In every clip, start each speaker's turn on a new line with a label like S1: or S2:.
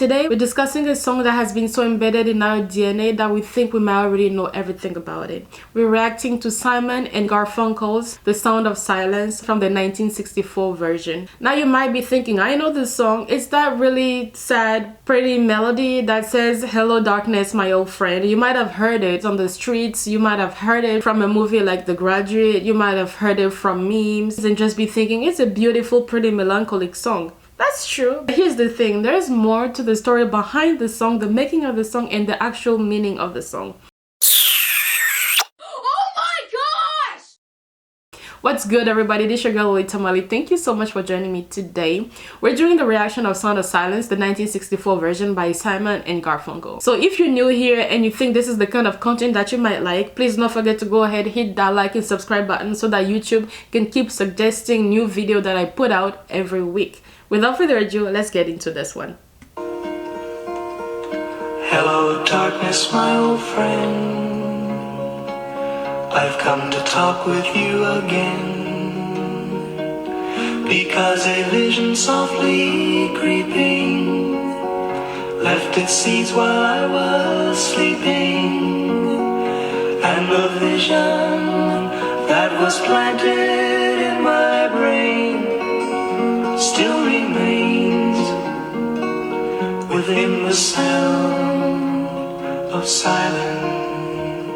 S1: Today, we're discussing a song that has been so embedded in our DNA that we think we might already know everything about it. We're reacting to Simon and Garfunkel's The Sound of Silence from the 1964 version. Now you might be thinking, I know this song. It's that really sad, pretty melody that says, "Hello darkness, my old friend." You might have heard it on the streets. You might have heard it from a movie like The Graduate. You might have heard it from memes and just be thinking, it's a beautiful, pretty melancholic song. That's true. But here's the thing, there's more to the story behind the song, the making of the song, and the actual meaning of the song.
S2: Oh my gosh!
S1: What's good, everybody? This is your girl Tamale. Thank you so much for joining me today. We're doing the reaction of Sound of Silence, the 1964 version by Simon and Garfunkel. So if you're new here and you think this is the kind of content that you might like, please don't forget to go ahead, hit that like and subscribe button so that YouTube can keep suggesting new video that I put out every week. Without further ado, let's get into this one.
S3: Hello darkness, my old friend, I've come to talk with you again, because a vision softly creeping left its seeds while I was sleeping, and the vision that was planted in my brain still remains within the sound of silence.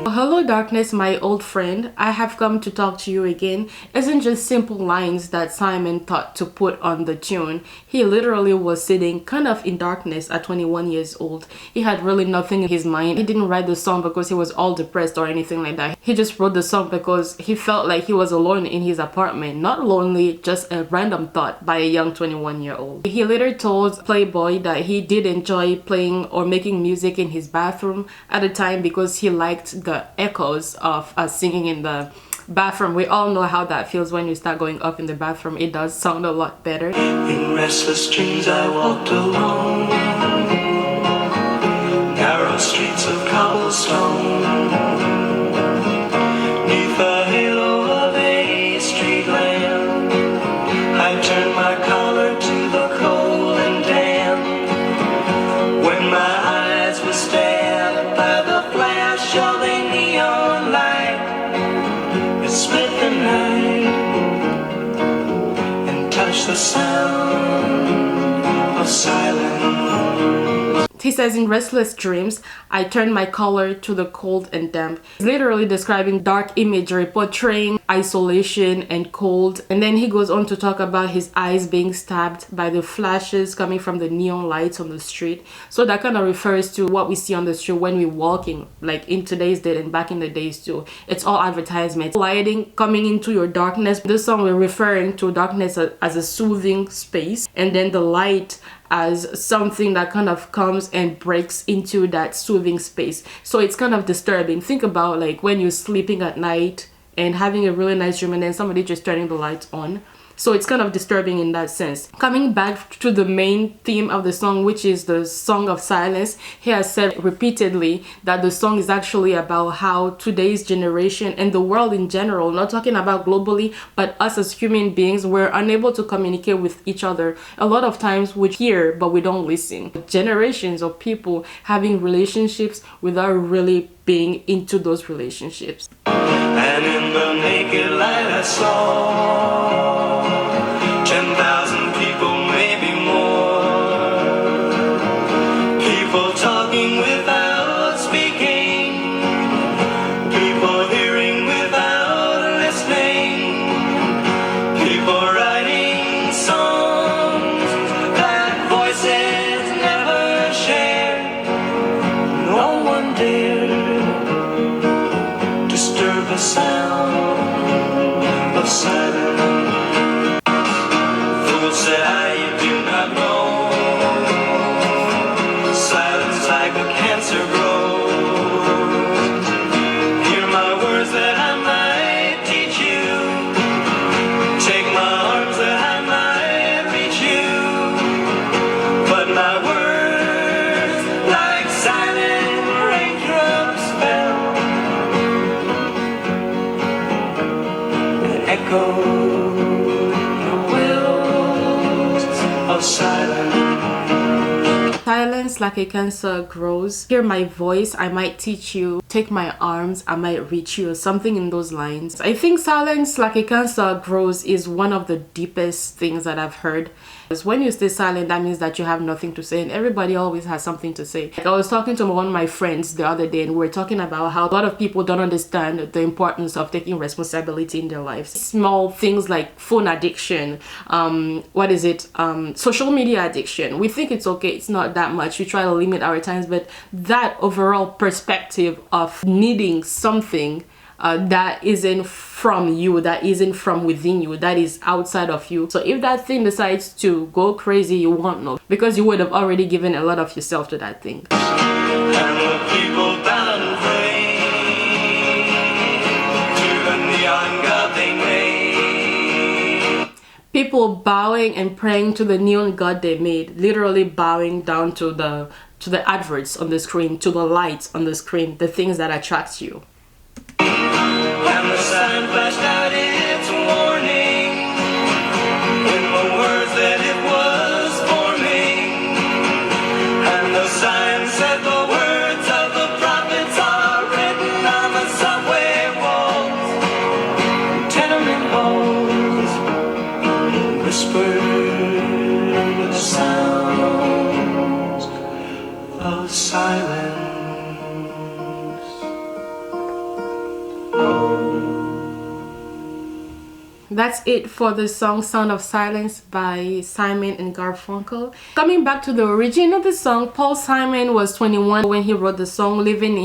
S1: Hello darkness, my old friend, I have come to talk to you again isn't just simple lines that Simon thought to put on the tune. He literally was sitting kind of in darkness at 21 years old. He had really nothing in his mind. He didn't write the song because he was all depressed or anything like that. He just wrote the song because he felt like he was alone in his apartment. Not lonely, just a random thought by a young 21-year-old. He later told Playboy that he did enjoy playing or making music in his bathroom at the time because he liked the echoes of us singing in the bathroom. We all know how that feels when you start going up in the bathroom. It does sound a lot better.
S3: In restless dreams I walked alone, narrow streets of cobblestone, neath the halo of a street lamp, I turned my collar to the cold and damp, when my eyes were stabbed by the flash of a neon light. It split the night and touched the sound of silence.
S1: He says, in restless dreams, I turned my collar to the cold and damp. He's literally describing dark imagery, portraying isolation and cold. And then he goes on to talk about his eyes being stabbed by the flashes coming from the neon lights on the street. So that kind of refers to what we see on the street when we're walking, like in today's day and back in the days too. It's all advertisements. Lighting coming into your darkness. This song we're referring to darkness as a soothing space, and then the light as something that kind of comes and breaks into that soothing space. So it's kind of disturbing. Think about like when you're sleeping at night and having a really nice dream and then somebody just turning the lights on. So it's kind of disturbing in that sense. Coming back to the main theme of the song, which is the Song of Silence, he has said repeatedly that the song is actually about how today's generation and the world in general, not talking about globally, but us as human beings, we're unable to communicate with each other. A lot of times we hear, but we don't listen. Generations of people having relationships without really being into those relationships.
S3: And in the naked light I saw 10,000 people, maybe more, people talking without speaking, people hearing without listening, people writing songs that voices never shared. No one dared disturb the sound of silence.
S1: silence like a cancer grows. Hear my voice, I might teach you. Take my arms, I might reach you, or something in those lines. I think silence like a cancer grows is one of the deepest things that I've heard. Because when you stay silent, that means that you have nothing to say, and everybody always has something to say. Like I was talking to one of my friends the other day, and we were talking about how a lot of people don't understand the importance of taking responsibility in their lives. Small things like phone addiction, social media addiction. We think it's okay, it's not that much. We try to limit our times, but that overall perspective of needing something that isn't from you, that isn't from within you, that is outside of you. So if that thing decides to go crazy, you won't know, because you would have already given a lot of yourself to that thing.
S3: And the people bow and pray to the neon god they made.
S1: People bowing and praying to the neon god they made, literally bowing down to the adverts on the screen, to the lights on the screen, the things that attract you.
S3: And the sign flashed out its warning in the words that it was forming. And the sign said the words of the prophets are written on the subway walls, tenement halls, whispered the sounds of silence.
S1: That's it for the song Sound of Silence by Simon and Garfunkel. Coming back to the origin of the song, Paul Simon was 21 when he wrote the song, living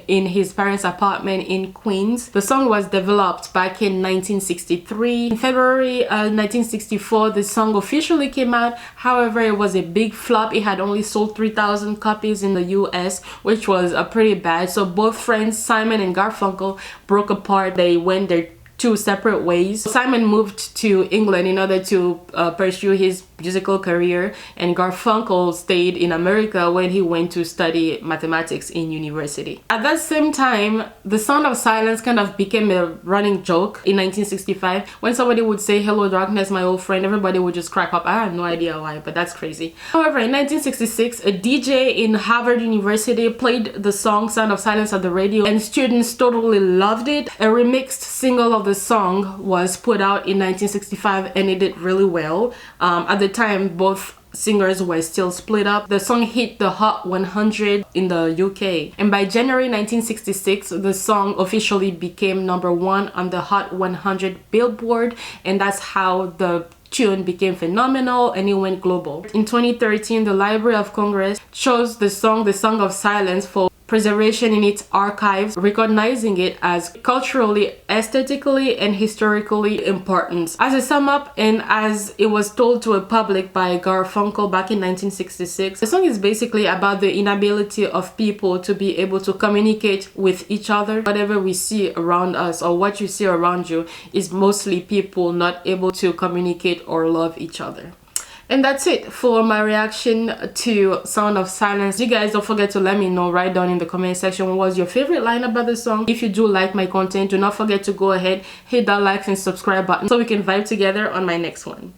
S1: in his parents' apartment in Queens. The song was developed back in 1963. In February 1964, the song officially came out. However, it was a big flop. It had only sold 3,000 copies in the US, which was pretty bad. So both friends, Simon and Garfunkel, broke apart. They went their two separate ways. Simon moved to England in order to pursue his musical career, and Garfunkel stayed in America when he went to study mathematics in university. At that same time, the Sound of Silence kind of became a running joke in 1965. When somebody would say, "Hello darkness, my old friend," everybody would just crack up. I have no idea why, but that's crazy. However, in 1966, a DJ in Harvard University played the song Sound of Silence at the radio, and students totally loved it. A remixed single of the song was put out in 1965, and it did really well. At the time, both singers were still split up. The song hit the Hot 100 in the UK, and by January 1966, the song officially became #1 on the Hot 100 Billboard, and that's how the tune became phenomenal and it went global. In 2013, the Library of Congress chose the Song of Silence for preservation in its archives, recognizing it as culturally, aesthetically, and historically important. As a sum up, and as it was told to a public by Garfunkel back in 1966, the song is basically about the inability of people to be able to communicate with each other. Whatever we see around us, or what you see around you, is mostly people not able to communicate or love each other. And that's it for my reaction to Sound of Silence. You guys don't forget to let me know right down in the comment section what was your favorite line about the song. If you do like my content, do not forget to go ahead, hit that like and subscribe button so we can vibe together on my next one.